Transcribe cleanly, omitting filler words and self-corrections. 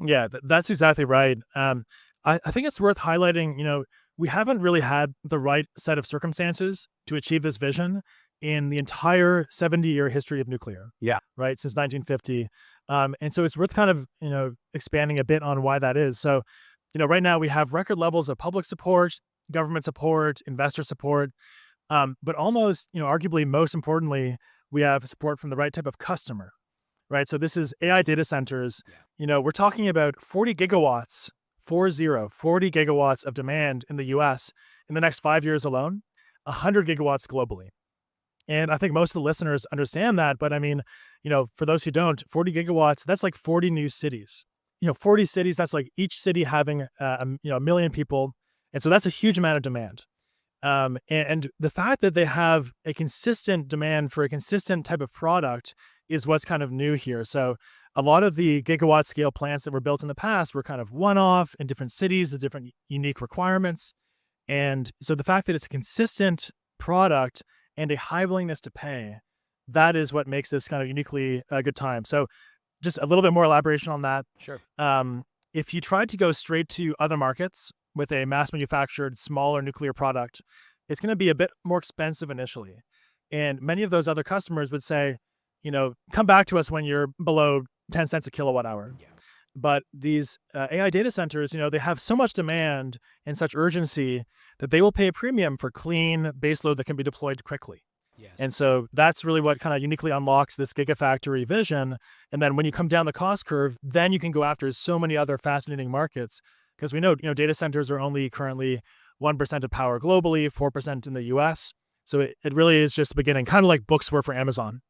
Yeah, that's exactly right. I think it's worth highlighting, we haven't really had the right set of circumstances to achieve this vision in the entire 70-year history of nuclear, Yeah. right, since 1950. And so it's worth kind of, expanding a bit on why that is. So, right now we have record levels of public support, government support, investor support, but almost, arguably most importantly, we have support from the right type of customer, right? So this is AI data centers. Yeah. We're talking about 40 gigawatts, 40 gigawatts of demand in the US in the next 5 years alone, 100 gigawatts globally. And I think most of the listeners understand that. But I mean, for those who don't, 40 gigawatts, that's like 40 new cities. 40 cities, that's like each city having, a million people. And so that's a huge amount of demand. And the fact that they have a consistent demand for a consistent type of product is what's kind of new here. So a lot of the gigawatt scale plants that were built in the past were kind of one-off in different cities with different unique requirements. And so the fact that it's a consistent product and a high willingness to pay, that is what makes this kind of uniquely a good time. So just a little bit more elaboration on that. Sure. If you tried to go straight to other markets with a mass manufactured smaller nuclear product, it's going to be a bit more expensive initially. And many of those other customers would say, come back to us when you're below 10 cents a kilowatt hour. Yeah. But these AI data centers, they have so much demand and such urgency that they will pay a premium for clean baseload that can be deployed quickly. Yes. And so that's really what kind of uniquely unlocks this gigafactory vision. And then when you come down the cost curve, then you can go after so many other fascinating markets. Because we know, data centers are only currently 1% of power globally, 4% in the US. So it really is just the beginning, kind of like books were for Amazon.